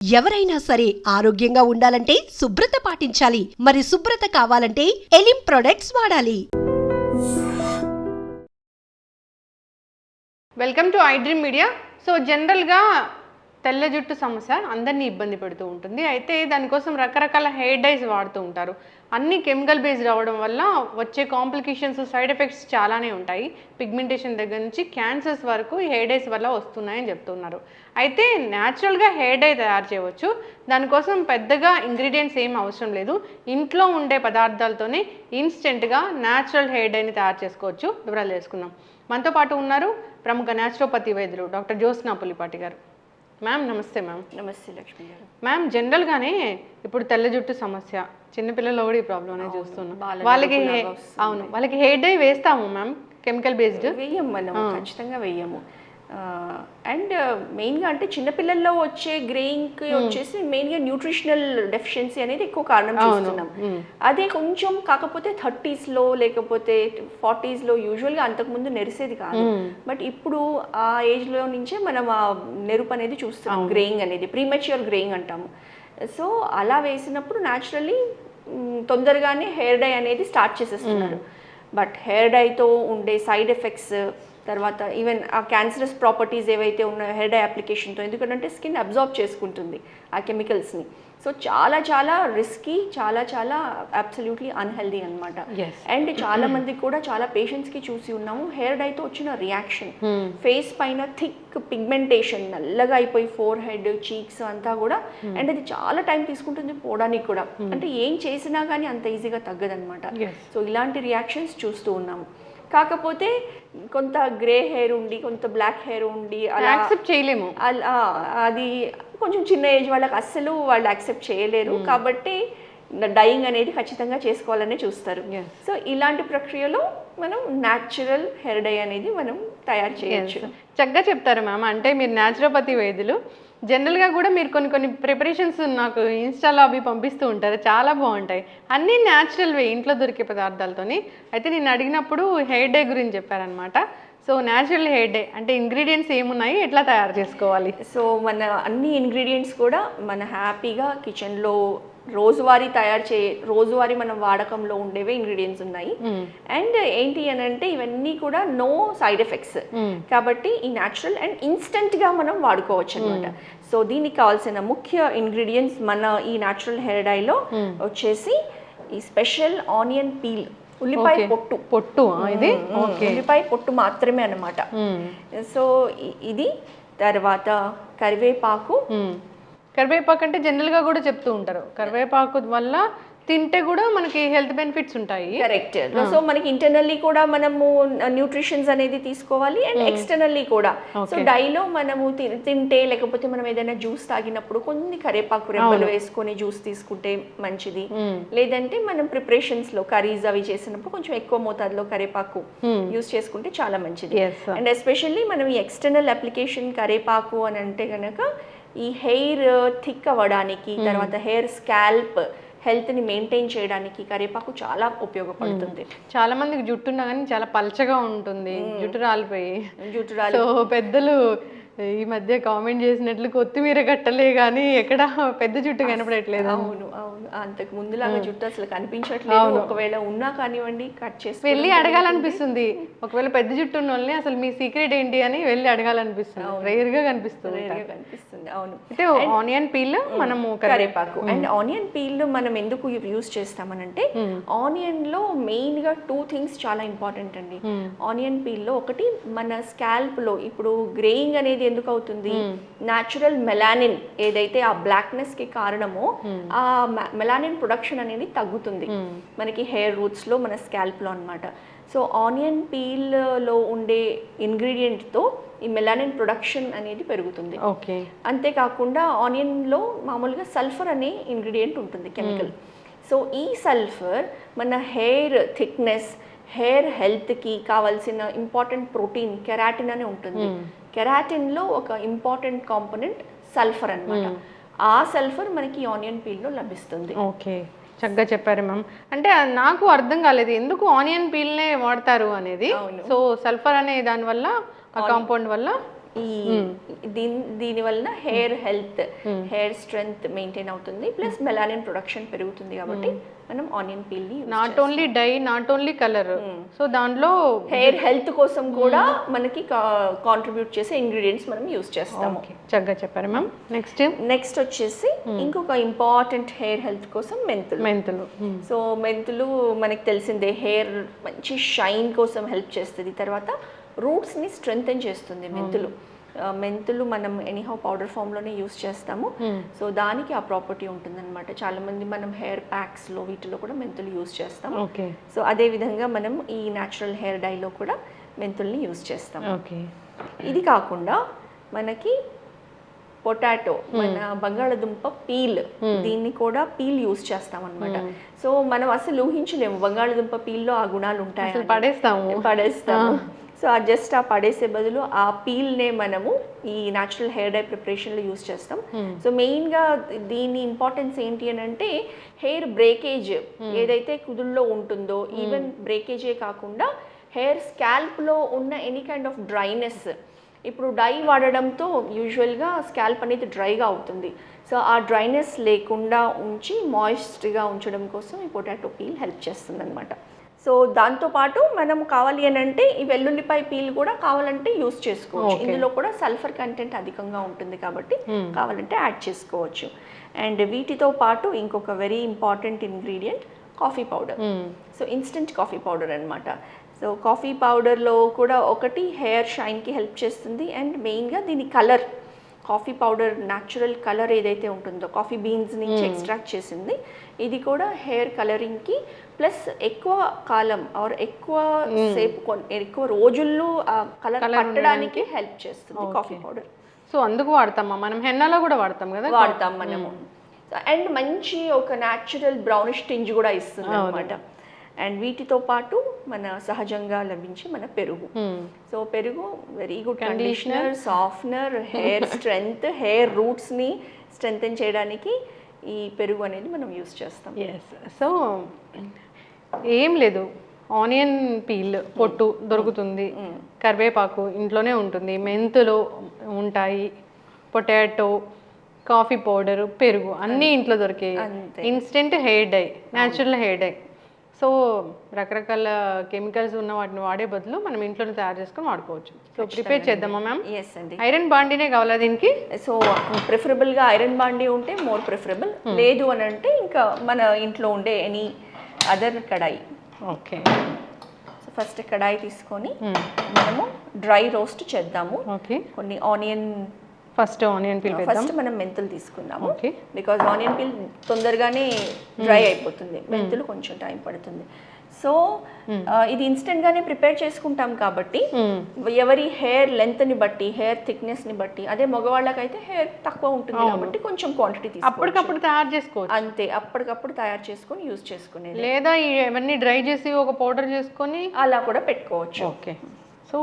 ఎవరైనా సరే ఆరోగ్యంగా ఉండాలంటే శుభ్రత పాటించాలి. మరి శుభ్రత కావాలంటే ఎలిం ప్రొడక్ట్స్ వాడాలి. Welcome to I dream media. So జనరల్గా తెల్ల జుట్టు సమస్య అందరినీ ఇబ్బంది పెడుతూ ఉంటుంది. అయితే దానికోసం రకరకాల హెయిర్ డైస్ వాడుతూ ఉంటారు. అన్ని కెమికల్ బేస్డ్ అవ్వడం వల్ల వచ్చే కాంప్లికేషన్స్, సైడ్ ఎఫెక్ట్స్ చాలానే ఉంటాయి. పిగ్మెంటేషన్ దగ్గర నుంచి క్యాన్సర్స్ వరకు ఈ హెయిర్ డైస్ వల్ల వస్తున్నాయని చెప్తున్నారు. అయితే న్యాచురల్గా హెయిర్ డై తయారు చేయవచ్చు. దానికోసం పెద్దగా ఇంగ్రీడియంట్స్ ఏం అవసరం లేదు. ఇంట్లో ఉండే పదార్థాలతోనే ఇన్స్టెంట్గా న్యాచురల్ హెయిర్ డైని తయారు చేసుకోవచ్చు. వివరాలు తెలుసుకుందాం. మనతో పాటు ఉన్నారు ప్రముఖ న్యాచురోపతి వైద్యులు డాక్టర్ జ్యోత్స్నా పులిపాటి గారు. మ్యామ్ నమస్తే. మ్యామ్ నమస్తే లక్ష్మి గారు. మ్యామ్ జనరల్గానే ఇప్పుడు తెల్ల జుట్టు సమస్య చిన్నపిల్లల్లో కూడా ఈ ప్రాబ్లం అనేది చూస్తున్నాం. వాళ్ళకి హెయిర్ డై వేస్తాము మ్యామ్, కెమికల్ బేస్డ్ వేయం, మనం ఖచ్చితంగా వేయము. అండ్ మెయిన్గా అంటే చిన్నపిల్లల్లో వచ్చే గ్రేయింగ్కి వచ్చేసి మెయిన్గా న్యూట్రిషనల్ డెఫిషియన్సీ అనేది ఎక్కువ కారణం చూస్తున్నాం. అదే కొంచెం కాకపోతే 30s లేకపోతే 40s యూజువల్గా అంతకుముందు నెరిసేది కాదు. బట్ ఇప్పుడు ఆ ఏజ్లో నుంచే మనం ఆ నెరుపు అనేది చూస్తున్నాం. గ్రేయింగ్ అనేది ప్రీమెచ్యూర్ గ్రేయింగ్ అంటాము. సో అలా వేసినప్పుడు న్యాచురల్లీ తొందరగానే హెయిర్ డై అనేది స్టార్ట్ చేసేస్తున్నారు. బట్ హెయిర్ డైతో ఉండే సైడ్ ఎఫెక్ట్స్, తర్వాత ఈవెన్ ఆ క్యాన్సరస్ ప్రాపర్టీస్ ఏవైతే ఉన్నాయో హెయిర్ డై అప్లికేషన్తో, ఎందుకంటే స్కిన్ అబ్జార్బ్ చేసుకుంటుంది ఆ కెమికల్స్ని. సో చాలా చాలా రిస్కీ, చాలా చాలా అబ్సల్యూట్లీ అన్హెల్దీ అనమాట. అండ్ చాలా మందికి కూడా, చాలా పేషెంట్స్కి చూసి ఉన్నాము హెయిర్ డైతో వచ్చిన రియాక్షన్. ఫేస్ పైన థిక్ పిగ్మెంటేషన్, నల్లగా అయిపోయి ఫోర్ హెడ్, చీక్స్ అంతా కూడా. అండ్ అది చాలా టైం తీసుకుంటుంది పోవడానికి కూడా. అంటే ఏం చేసినా కానీ అంత ఈజీగా తగ్గదనమాట. సో ఇలాంటి రియాక్షన్స్ చూస్తూ ఉన్నాము. కాకపోతే కొంత గ్రే హెయిర్ ఉండి, కొంత బ్లాక్ హెయిర్ ఉండి అలా యాక్సెప్ట్ చేయలేము. అది కొంచెం చిన్న ఏజ్ వాళ్ళకి అస్సలు వాళ్ళు యాక్సెప్ట్ చేయలేరు. కాబట్టి డైయింగ్ అనేది ఖచ్చితంగా చేసుకోవాలనే చూస్తారు. సో ఇలాంటి ప్రక్రియలో మనం న్యాచురల్ హెయిర్ డై అనేది మనం తయారు చేయొచ్చు. చక్కగా చెప్తారు మ్యామ్. అంటే మీరు న్యాచురోపతి వైద్యులు. జనరల్గా కూడా మీరు కొన్ని ప్రిపరేషన్స్ నాకు ఇన్స్టాలో అవి పంపిస్తూ ఉంటారు, చాలా బాగుంటాయి. అన్నీ న్యాచురల్ వే, ఇంట్లో దొరికే పదార్థాలతోని. అయితే నేను అడిగినప్పుడు హెయిర్ డే గురించి చెప్పారనమాట. సో న్యాచురల్ హెయిర్ డే అంటే ఇంగ్రీడియంట్స్ ఏమున్నాయి, ఎట్లా తయారు చేసుకోవాలి? సో మన అన్ని ఇంగ్రీడియంట్స్ కూడా మన హ్యాపీగా కిచెన్లో రోజువారీ మనం వాడకంలో ఉండేవే ఇంగ్రీడియంట్స్ ఉన్నాయి. అండ్ ఏంటి అని అంటే ఇవన్నీ కూడా నో సైడ్ ఎఫెక్ట్స్ కాబట్టి ఈ న్యాచురల్ అండ్ ఇన్స్టెంట్గా మనం వాడుకోవచ్చు అనమాట. సో దీనికి కావాల్సిన ముఖ్య ఇంగ్రీడియంట్స్ మన ఈ న్యాచురల్ హెయిర్ డైలో వచ్చేసి ఈ స్పెషల్ ఆనియన్ పీల్, ఉల్లిపాయ పొట్టు ఇది ఉల్లిపాయ పొట్టు మాత్రమే అన్నమాట. సో ఇది, తర్వాత కరివేపాకు అంటే జనరల్గా కూడా చెప్తూ ఉంటారు కరివేపాకు వల్ల తింటే కూడా మనకి హెల్త్ బెనిఫిట్స్ ఉంటాయి. కరెక్ట్. సో మనకి ఇంటర్నల్లీ కూడా మనము న్యూట్రిషన్స్ అనేది తీసుకోవాలి అండ్ ఎక్స్టర్నల్లీ కూడా. సో డైలో మనము తింటే, లేకపోతే మనం ఏదైనా జ్యూస్ తాగినప్పుడు కొన్ని కరివేపాకు రెబ్బలు వేసుకొని జ్యూస్ తీసుకుంటే మంచిది. లేదంటే మనం ప్రిపరేషన్స్ లో కర్రీస్ అవి చేసినప్పుడు కొంచెం ఎక్కువ మోతాదులో కరివేపాకు యూస్ చేసుకుంటే చాలా మంచిది. అండ్ ఎస్పెషల్లీ మనం ఈ ఎక్స్టర్నల్ అప్లికేషన్ కరివేపాకు అని అంటే కనుక ఈ హెయిర్ థిక్ అవ్వడానికి, తర్వాత హెయిర్ స్కాల్ప్ హెల్త్ని మెయింటైన్ చేయడానికి కరివేపాకు చాలా ఉపయోగపడుతుంది. చాలా మందికి జుట్టు ఉన్నా కానీ చాలా పల్చగా ఉంటుంది, జుట్టు రాలిపోయి. సో పెద్దలు ఈ మధ్య కామెంట్ చేసినట్లు కొత్తిమీర కట్టలే కానీ ఎక్కడ పెద్ద జుట్టు కనపడట్లేదు. అవును, అంతకు ముందులాగా జుట్టు అసలు కనిపించట్లేదు. ఒకవేళ ఉన్నా కానివ్వండి కట్ చేసి వెళ్ళి అడగాలనిపిస్తుంది. ఒకవేళ పెద్ద జుట్టు ఉన్న వాళ్ళని అసలు మీ సీక్రెట్ ఏంటి అని వెళ్ళి అడగాలనిపిస్తుంది. రేర్ గా కనిపిస్తుంది. అవును. అయితే ఆనియన్ పీల్, మనము కరివేపాకు అండ్ ఆనియన్ పీల్ మనం ఎందుకు యూస్ చేస్తామనంటే ఆనియన్ లో మెయిన్ గా 2 థింగ్స్ చాలా ఇంపార్టెంట్ అండి. ఆనియన్ పీల్ లో ఒకటి, మన స్కాల్ప్ లో ఇప్పుడు గ్రేయింగ్ అనేది ఎందుకు అవుతుంది, న్యాచురల్ మెలానిన్ ఏదైతే ఆ బ్లాక్నెస్ కి కారణమో ఆ మెలానిన్ ప్రొడక్షన్ అనేది తగ్గుతుంది మనకి హెయిర్ రూట్స్ లో, మన స్కాల్ప్ లో అన్నమాట. సో ఆనియన్ పీల్ లో ఉండే ఇంగ్రీడియంట్ తో ఈ మెలానిన్ ప్రొడక్షన్ అనేది పెరుగుతుంది. అంతేకాకుండా ఆనియన్ లో మామూలుగా సల్ఫర్ అనే ఇంగ్రీడియంట్ ఉంటుంది, కెమికల్. సో ఈ సల్ఫర్ మన హెయిర్ థిక్నెస్, హెయిర్ హెల్త్కి కావాల్సిన ఇంపార్టెంట్ ప్రోటీన్ కెరాటిన్ అని ఉంటుంది. కెరాటిన్లో ఒక ఇంపార్టెంట్ కాంపోనెంట్ సల్ఫర్ అన్నమాట. ఆ సల్ఫర్ మనకి ఆనియన్ పీల్లో లభిస్తుంది. ఓకే, చక్కగా చెప్పారు మ్యామ్. అంటే నాకు అర్థం కాలేదు ఎందుకు ఆనియన్ పీల్నే వాడతారు అనేది. సో సల్ఫర్ అనే దాని వల్ల, ఆ కాంపౌండ్ వల్ల ఈ దీని వలన hair health, hair strength maintain అవుతుంది, ప్లస్ మెలానిన్ ప్రొడక్షన్ పెరుగుతుంది. కాబట్టి మనం ఆనియన్ పీల్ ని not only dye, not only colour, so దాంట్లో హెయిర్ హెల్త్ కోసం కూడా మనకి కాంట్రిబ్యూట్ చేసే ఇంగ్రీడియంట్స్ మనం యూస్ చేస్తాము. చక్కగా చెప్పారు మ్యామ్. నెక్స్ట్ వచ్చేసి ఇంకొక ఇంపార్టెంట్ హెయిర్ హెల్త్ కోసం మెంతులు. సో మెంతులు మనకి తెలిసిందే, హెయిర్ మంచి షైన్ కోసం హెల్ప్ చేస్తుంది. తర్వాత రూట్స్ ని స్ట్రెంగ్తెన్ చేస్తుంది మెంతులు మనం ఎనీహౌ పౌడర్ ఫామ్లోనే యూస్ చేస్తాము. సో దానికి ఆ ప్రాపర్టీ ఉంటుందన్నమాట. చాలా మంది మనం హెయిర్ ప్యాక్స్లో వీటిలో కూడా మెంతులు యూస్ చేస్తాం. సో అదే విధంగా మనం ఈ న్యాచురల్ హెయిర్ డైలో కూడా మెంతుల్ని యూస్ చేస్తాం. ఇది కాకుండా మనకి పొటాటో, మన బంగాళదుంప పీల్, దీన్ని కూడా పీల్ యూస్ చేస్తాం అనమాట. సో మనం అసలు ఊహించలేము బంగాళదుంప పీల్లో ఆ గుణాలు ఉంటాయి, పడేస్తాము. సో జస్ట్ ఆ పడేసే బదులు ఆ పీల్నే మనము ఈ న్యాచురల్ హెయిర్ డై ప్రిపరేషన్లో యూస్ చేస్తాం. సో మెయిన్గా దీని ఇంపార్టెన్స్ ఏంటి అని అంటే హెయిర్ బ్రేకేజ్ ఏదైతే కుదుల్లో ఉంటుందో, ఈవెన్ బ్రేకేజే కాకుండా హెయిర్ స్కాల్ప్లో ఉన్న ఎనీ కైండ్ ఆఫ్ డ్రైనెస్, ఇప్పుడు డై వాడడంతో యూజువల్గా స్కాల్ప్ అనేది డ్రైగా అవుతుంది. సో ఆ డ్రైనెస్ లేకుండా ఉంచి మాయిస్ట్గా ఉంచడం కోసం ఈ పొటాటో పీల్ హెల్ప్ చేస్తుంది అనమాట. సో దాంతోపాటు మనం కావాలి అని అంటే ఈ వెల్లుల్లిపాయ పీల్ కూడా కావాలంటే యూస్ చేసుకోవచ్చు. ఇందులో కూడా సల్ఫర్ కంటెంట్ అధికంగా ఉంటుంది కాబట్టి కావాలంటే యాడ్ చేసుకోవచ్చు. అండ్ వీటితో పాటు ఇంకొక very important ingredient coffee powder. So instant coffee powder అనమాట. సో కాఫీ పౌడర్లో కూడా ఒకటి హెయిర్ షైన్కి హెల్ప్ చేస్తుంది, అండ్ మెయిన్గా దీని colour, coffee powder natural colour ఏదైతే ఉంటుందో కాఫీ బీన్స్ నుంచి ఎక్స్ట్రాక్ట్ చేసింది, ఇది కూడా హెయిర్ కలరింగ్కి ప్లస్ ఎక్కువ కాలం ఆర్ ఎక్కువ సేపు ఎక్కువ రోజుల్లో కలర్ పట్టడానికి హెల్ప్ చేస్తుంది కాఫీ పౌడర్. సో అందుకు వాడతామా మనం? హెన్నాలో కూడా వాడతాం కదా, వాడతాం మనము. అండ్ మంచి ఒక న్యాచురల్ బ్రౌనిష్ టింజ్ కూడా ఇస్తుంది అనమాట. అండ్ వీటితో పాటు మన సహజంగా లభించే మన పెరుగు. సో పెరుగు very good conditioner, softener, hair strength, hair రూట్స్ని స్ట్రెంగ్తెన్ చేయడానికి ఈ పెరుగు అనేది మనం యూస్ చేస్తాం. సో ఏం లేదు, ఆనియన్ పీల్ పొట్టు దొరుకుతుంది, కరివేపాకు ఇంట్లోనే ఉంటుంది, మెంతులు ఉంటాయి, పొటాటో, కాఫీ పౌడర్, పెరుగు అన్నీ ఇంట్లో దొరికే instant hair dye, natural hair dye. So రకరకాల కెమికల్స్ ఉన్న వాటిని వాడే బదులు మనం ఇంట్లోనే తయారు చేసుకొని వాడుకోవచ్చు. సో ప్రిపేర్ చేద్దామా మ్యామ్? ఎస్ అండి. ఐరన్ బాండీనే కావాలా దీనికి? సో ప్రిఫరబుల్గా ఐరన్ బాండీ ఉంటే మోర్ ప్రిఫరబుల్, లేదు అని అంటే ఇంకా మన ఇంట్లో ఉండే ఎనీ అదర్ కడాయి. ఓకే. సో ఫస్ట్ కడాయి తీసుకొని మనము డ్రై రోస్ట్ చేద్దాము. ఓకే. కొన్ని onion, first onion peel, first మనం మెంతులు తీసుకుందాము. బికాజ్ ఆనియన్ పీల్ తొందరగానే డ్రై అయిపోతుంది, మెంతులు కొంచెం టైం పడుతుంది. సో ఇది ఇన్స్టెంట్ గానే ప్రిపేర్ చేసుకుంటాం కాబట్టి ఎవరి హెయిర్ లెంత్ ని బట్టి, హెయిర్ థిక్నెస్ ని బట్టి, అదే మగవాళ్ళకైతే హెయిర్ తక్కువ ఉంటుంది కాబట్టి కొంచెం క్వాంటిటీ తీసుకోవచ్చు, అప్పటికప్పుడు తయారు చేసుకోవచ్చు. అంతే, అప్పటికప్పుడు తయారు చేసుకొని యూజ్ చేసుకునేది. లేదా ఇవన్నీ డ్రై చేసి ఒక పౌడర్ చేసుకొని అలా కూడా పెట్టుకోవచ్చు. ఓకే. సో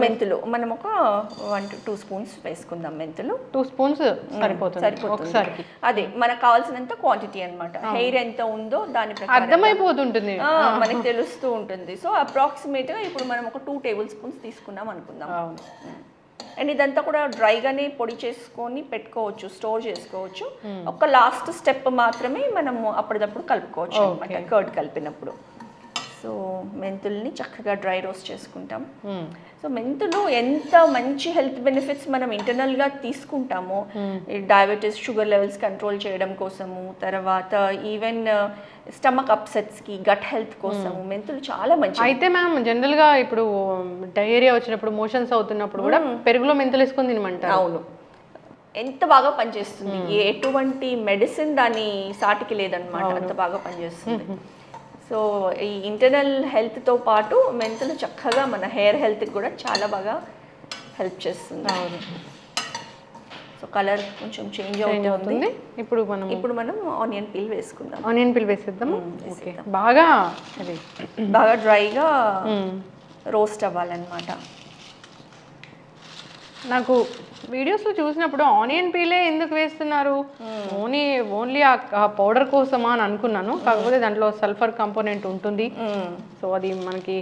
మెంతులు మనం ఒక 1 to 2 స్పూన్స్ వేసుకుందాం. మెంతులు 2 స్పూన్స్ సరిపోతుంది. అదే మనకు కావాల్సినంత క్వాంటిటీ అన్నమాట. హెయిర్ ఎంత ఉందో దాని ప్రకారం అర్థమైపోతుంటుంది, మనకి తెలుస్తూ ఉంటుంది. సో అప్రాక్సిమేట్ గా ఇప్పుడు మనం ఒక 2 టేబుల్ స్పూన్స్ తీసుకున్నాం అనుకుందాం. అండ్ ఇదంతా కూడా డ్రైగానే పొడి చేసుకొని పెట్టుకోవచ్చు, స్టోర్ చేసుకోవచ్చు. ఒక లాస్ట్ స్టెప్ మాత్రమే మనము అప్పటిదప్పుడు కలుపుకోవచ్చు అనమాట, కర్డ్ కలిపినప్పుడు. సో మెంతుల్ని చక్కగా డ్రై రోస్ట్ చేసుకుంటాం. సో మెంతులు ఎంత మంచి హెల్త్ బెనిఫిట్స్ మనం ఇంటర్నల్గా తీసుకుంటామో, డయాబెటీస్, షుగర్ లెవెల్స్ కంట్రోల్ చేయడం కోసము, తర్వాత ఈవెన్ స్టమక్ అప్సెట్స్కి, గట్ హెల్త్ కోసము మెంతులు చాలా మంచి. అయితే మ్యామ్ జనరల్గా ఇప్పుడు డయేరియా వచ్చినప్పుడు, మోషన్స్ అవుతున్నప్పుడు కూడా పెరుగులో మెంతులు వేసుకొని తినమంటారు. అవును, ఎంత బాగా పనిచేస్తుంది. ఎటువంటి మెడిసిన్ దాని సాటికి లేదనమాట, అంత బాగా పనిచేస్తుంది. సో ఈ ఇంటర్నల్ హెల్త్తో పాటు మెంతులు చక్కగా మన హెయిర్ హెల్త్కి కూడా చాలా బాగా హెల్ప్ చేస్తుంది. సో కలర్ కొంచెం చేంజ్ అవుతుంది. ఇప్పుడు మనం ఆనియన్ పీల్ వేసుకుందాం. ఆనియన్ పీల్ వేసేద్దాం. ఓకే. బాగా డ్రైగా రోస్ట్ అవ్వాలన్నమాట. నాకు వీడియోస్లో చూసినప్పుడు ఆనియన్ పీలే ఎందుకు వేస్తున్నారు, ఓన్లీ ఆ పౌడర్ కోసమా అని అనుకున్నాను, కాకపోతే దాంట్లో సల్ఫర్ కంపోనెంట్ ఉంటుంది. సో అది మనకి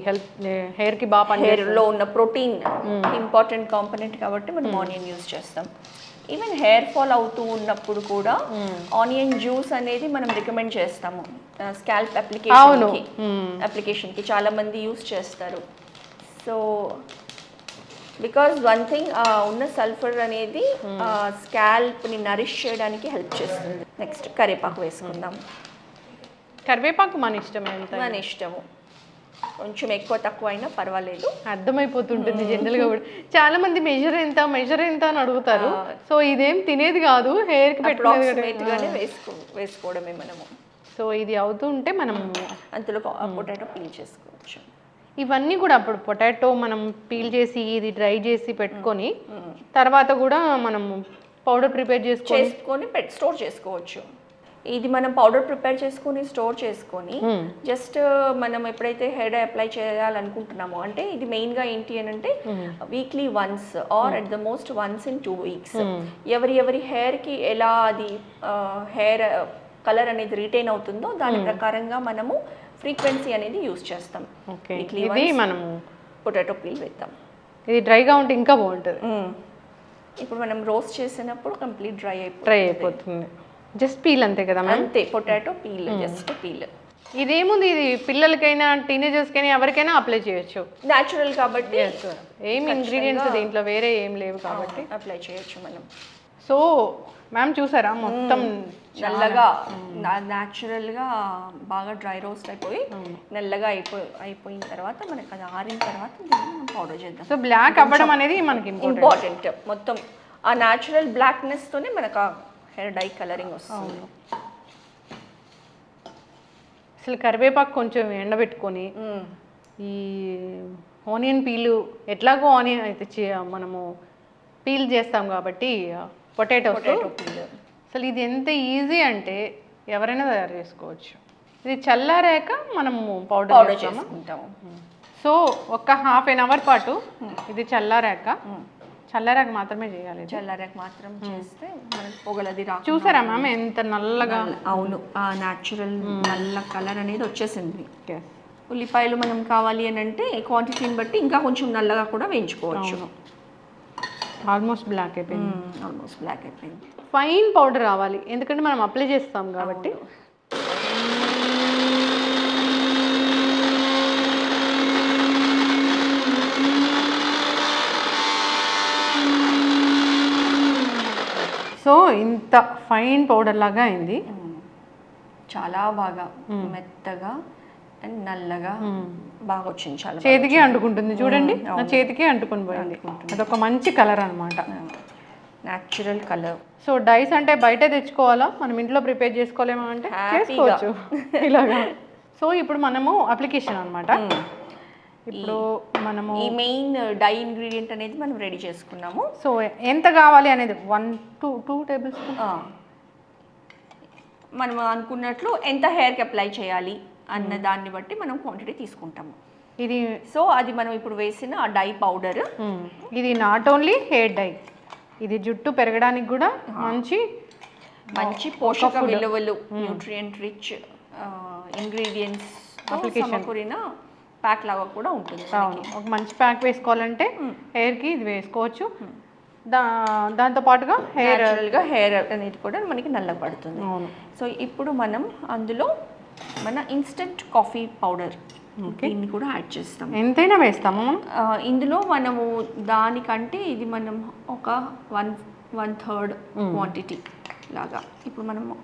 హెయిర్ కి బాగా హెయిర్లో ఉన్న ప్రోటీన్ ఇంపార్టెంట్ కాంపోనెంట్ కాబట్టి మనం ఆనియన్ యూజ్ చేస్తాం. ఈవెన్ హెయిర్ ఫాల్ అవుతూ ఉన్నప్పుడు కూడా ఆనియన్ జ్యూస్ అనేది మనం రికమెండ్ చేస్తాము స్కాల్ప్ అప్లికేషన్కి చాలా మంది యూస్ చేస్తారు. సో బికాజ్ వన్ థింగ్ ఉన్న సల్ఫర్ అనేది స్కాల్ప్ని నరిష్ చేయడానికి హెల్ప్ చేస్తుంది. నెక్స్ట్ కరివేపాకు వేసుకుందాం. కరివేపాకు మన ఇష్టం, మన ఇష్టము, కొంచెం ఎక్కువ తక్కువ అయినా పర్వాలేదు. అర్థమైపోతుంటుంది జనరల్గా కూడా. చాలా మంది మెజర్ ఎంత అని అడుగుతారు. సో ఇదేం తినేది కాదు, హెయిర్ కి అప్రాక్సిమేట్గానే వేసుకోవడమే మనము. సో ఇది అవుతూ ఉంటే మనం అంతలో పొటాటో పీల్ చేసుకోవచ్చు. ఇవన్నీ కూడా అప్పుడు పొటాటో మనం పీల్ చేసి ఇది డ్రై చేసి పెట్టుకొని తర్వాత కూడా మనం పౌడర్ ప్రిపేర్ చేసుకొని స్టోర్ చేసుకోవచ్చు. ఇది మనం పౌడర్ ప్రిపేర్ చేసుకొని స్టోర్ చేసుకొని జస్ట్ మనం ఎప్పుడైతే హెయిర్ డై అప్లై చేయాలనుకుంటున్నామో, అంటే ఇది మెయిన్గా ఏంటి అని అంటే weekly once or at the most once in 2 weeks ఎవరి హెయిర్కి ఎలా అది హెయిర్ కలర్ అనేది రిటైన్ అవుతుందో దాని ప్రకారంగా మనము ఫ్రీక్వెన్సీ అనేది యూజ్ చేస్తాం. ఇది మనము పొటాటో పీల్ వేద్దాం. ఇది డ్రైగా ఉంటే ఇంకా బాగుంటుంది. ఇప్పుడు మనం రోస్ట్ చేసినప్పుడు కంప్లీట్ డ్రై అయిపోతుంది. జస్ట్ పీల్ అంతే కదా, అంతే. Potato peel, just peel. ఇదేముంది, ఇది పిల్లలకైనా టీనేజర్స్కైనా ఎవరికైనా అప్లై చేయొచ్చు, న్యాచురల్ కాబట్టి. ఏం ఇంగ్రీడియంట్స్ దీంట్లో వేరే ఏం లేవు కాబట్టి అప్లై చేయొచ్చు మనం. సో మ్యామ్ చూసారా, మొత్తం నల్లగా న్యాచురల్గా బాగా డ్రై రోస్ట్ అయిపోయి నల్లగా అయిపోయిన తర్వాత మనకి అది ఆరిన తర్వాత మనం పౌడర్ చేద్దాం. సో బ్లాక్ అవ్వడం అనేది మనకి ఇంపార్టెంట్. మొత్తం ఆ న్యాచురల్ బ్లాక్నెస్తోనే మనకు హెయిర్ డై కలరింగ్ వస్తుంది. అసలు కరివేపాకు కొంచెం ఎండబెట్టుకొని ఈ ఆనియన్ పీలు ఎట్లాగో ఆనియన్ అయితే మనము పీల్ చేస్తాం కాబట్టి పొటాటో పీల్, అసలు ఇది ఎంత ఈజీ అంటే ఎవరైనా తయారు చేసుకోవచ్చు. ఇది చల్లారాక మనము పౌడర్ చేసుకుంటాము. సో ఒక ½ an hour పాటు ఇది చల్లారాక మాత్రమే చేయాలి. చల్లారాక మాత్రం చేస్తే మనకి పొగలది రా. చూసారా మ్యామ్ ఎంత నల్లగా? అవును, ఆ న్యాచురల్ నల్ల కలర్ అనేది వచ్చేసింది. ఉల్లిపాయలు మనం కావాలి అని అంటే క్వాంటిటీని బట్టి ఇంకా కొంచెం నల్లగా కూడా వేయించుకోవచ్చు. ఆల్మోస్ట్ బ్లాక్ అయిపోయింది. ఫైన్ పౌడర్ రావాలి, ఎందుకంటే మనం అప్లై చేస్తాం కాబట్టి. సో ఇంత ఫైన్ పౌడర్ లాగా అయింది, చాలా బాగా మెత్తగా అండ్ నల్లగా బాగా వచ్చింది. చాలా చేతికి అంటుకుంటుంది చూడండి, నా చేతికి అంటుకొని పోయింది. అదొక మంచి కలర్ అనమాట, న్యాచురల్ కలర్. సో డైస్ అంటే బయట తెచ్చుకోవాలా, మనం ఇంట్లో ప్రిపేర్ చేసుకోలేమా అంటే చేసుకోవచ్చు ఇలాగా. సో ఇప్పుడు మనము అప్లికేషన్ అనమాట. ఇప్పుడు మనము ఈ మెయిన్ డై ఇంగ్రీడియంట్ అనేది మనం రెడీ చేసుకున్నాము. సో ఎంత కావాలి అనేది 1 to 2 tablespoons మనం అనుకున్నట్లు ఎంత హెయిర్కి అప్లై చేయాలి అన్న దాన్ని బట్టి మనం క్వాంటిటీ తీసుకుంటాము. ఇది సో అది మనం ఇప్పుడు వేసిన ఆ డై పౌడర్, ఇది నాట్ ఓన్లీ హెయిర్ డై, ఇది జుట్టు పెరగడానికి కూడా మంచి పోషక విలువలు, న్యూట్రియంట్ రిచ్ ఇంగ్రీడియంట్స్ సమకూరిన ప్యాక్ లాగా కూడా ఉంటుంది. ఒక మంచి ప్యాక్ వేసుకోవాలంటే హెయిర్కి ఇది వేసుకోవచ్చు. దాంతో పాటుగా హెయిర్ అనేది కూడా మనకి నల్లగా పడుతుంది. సో ఇప్పుడు మనం అందులో మన ఇన్స్టెంట్ కాఫీ పౌడర్ దీన్ని కూడా యాడ్ చేస్తాం. ఎంతైనా వేస్తాము ఇందులో. మనము దానికంటే ఇది మనం ఒక 1/3 క్వాంటిటీ లాగా. ఇప్పుడు మనము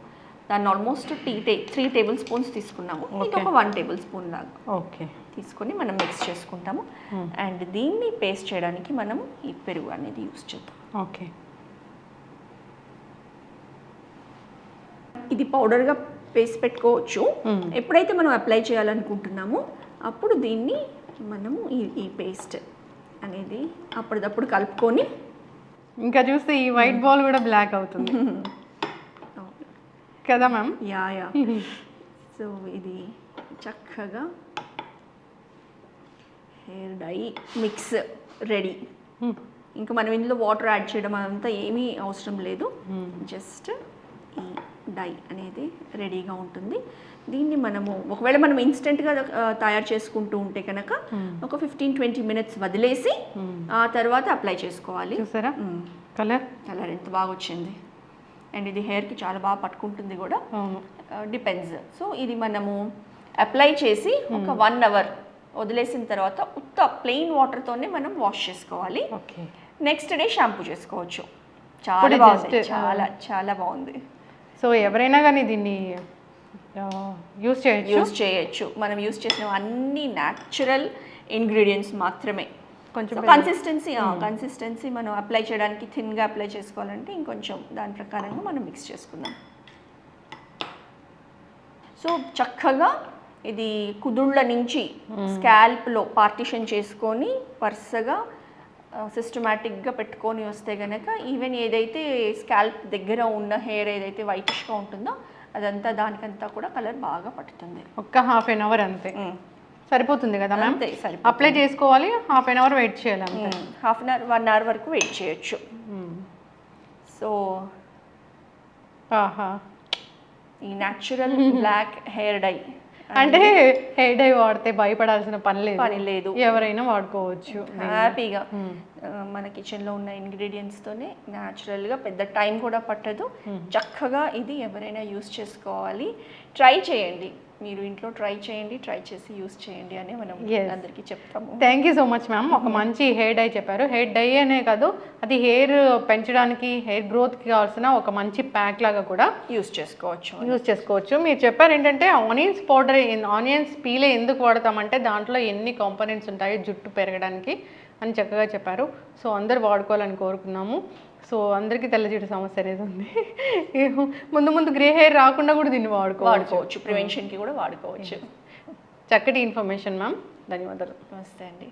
దాన్ని ఆల్మోస్ట్ 3 tablespoons తీసుకున్నాము. ఇది ఒక 1 tablespoon లాగా తీసుకొని మనం మిక్స్ చేసుకుంటాము. అండ్ దీన్ని పేస్ట్ చేయడానికి మనం ఈ పెరుగు అనేది యూస్ చేద్దాం. ఇది పౌడర్గా పేస్ట్ పెట్టుకోవచ్చు. ఎప్పుడైతే మనం అప్లై చేయాలనుకుంటున్నామో అప్పుడు దీన్ని మనము ఈ పేస్ట్ అనేది అప్పటిదప్పుడు కలుపుకొని, ఇంకా చూస్తే ఈ వైట్ బాల్ కూడా బ్లాక్ అవుతుంది కదా మ్యామ్? యా. సో ఇది చక్కగా హెయిర్ డై మిక్స్ రెడీ. ఇంకా మనం ఇందులో వాటర్ యాడ్ చేయడం అదంతా ఏమీ అవసరం లేదు. జస్ట్ ఈ డై అనేది రెడీగా ఉంటుంది. దీన్ని మనము ఒకవేళ మనం ఇన్స్టెంట్గా తయారు చేసుకుంటూ ఉంటే కనుక ఒక 15-20 మినిట్స్ వదిలేసి ఆ తర్వాత అప్లై చేసుకోవాలి. చూసారా కలర్ ఎంత బాగా వచ్చింది. అండ్ ఇది హెయిర్కి చాలా బాగా పట్టుకుంటుంది కూడా, డిపెండ్స్. సో ఇది మనము అప్లై చేసి ఒక 1 అవర్ వదిలేసిన తర్వాత ఉత్త ప్లెయిన్ వాటర్తోనే మనం వాష్ చేసుకోవాలి. నెక్స్ట్ డే షాంపూ చేసుకోవచ్చు. చాలా బాగుంది, చాలా చాలా బాగుంది. సో ఎవరైనా కానీ దీన్ని యూస్ చేయొచ్చు. మనం యూస్ చేసిన అన్ని న్యాచురల్ ఇంగ్రీడియంట్స్ మాత్రమే. కొంచెం కన్సిస్టెన్సీ మనం అప్లై చేయడానికి థిన్గా అప్లై చేసుకోవాలంటే ఇంకొంచెం దాని ప్రకారంగా మనం మిక్స్ చేసుకుందాం. సో చక్కగా ఇది కుదుళ్ళ నుంచి స్కాల్ప్లో పార్టిషన్ చేసుకొని వరుసగా సిస్టమాటిక్గా పెట్టుకొని వస్తే కనుక ఈవెన్ ఏదైతే స్కాల్ప్ దగ్గర ఉన్న హెయిర్ ఏదైతే వైటిష్గా ఉంటుందో అదంతా దానికంతా కూడా కలర్ బాగా పట్టుతుంది. ఒక్క హాఫ్ అన్ అవర్ అంతే సరిపోతుంది కదా మ్యామ్? అంతే, అప్లై చేసుకోవాలి, హాఫ్ అన్ అవర్ వెయిట్ చేయాలి అంతే. హాఫ్ అన్ అవర్ 1 అవర్ వరకు వెయిట్ చేయొచ్చు. సో ఈ న్యాచురల్ బ్లాక్ హెయిర్ డై అంటే హెయిర్ డై వాడితే భయపడాల్సిన పని లేదు, ఎవరైనా వాడుకోవచ్చు హ్యాపీగా. మన కిచెన్లో ఉన్న ఇంగ్రీడియంట్స్తోనే న్యాచురల్గా పెద్ద టైం కూడా పట్టదు. చక్కగా ఇది ఎవరైనా యూస్ చేసుకోవాలి. ట్రై చేయండి, మీరు ఇంట్లో ట్రై చేసి యూస్ చేయండి అని మనం అందరికీ చెప్తాము. Thank you so much ma'am. ఒక మంచి హెయిర్ డై చెప్పారు. హెయిర్ డై అనే కాదు, అది హెయిర్ పెంచడానికి, హెయిర్ గ్రోత్కి కావాల్సిన ఒక మంచి ప్యాక్ లాగా కూడా యూస్ చేసుకోవచ్చు. మీరు చెప్పారు ఏంటంటే ఆనియన్స్ పీలే ఎందుకు వాడతామంటే దాంట్లో ఎన్ని కాంపోనెంట్స్ ఉంటాయో జుట్టు పెరగడానికి అని చక్కగా చెప్పారు. సో అందరు వాడుకోవాలని కోరుకున్నాము. సో అందరికీ తెల్ల జుట్టు సమస్య అనేది ఉంది. ముందు గ్రే హెయిర్ రాకుండా కూడా దీన్ని వాడుకోవచ్చు, ప్రివెన్షన్కి కూడా వాడుకోవచ్చు. చక్కటి ఇన్ఫర్మేషన్ మ్యామ్, ధన్యవాదాలు. నమస్తే అండి.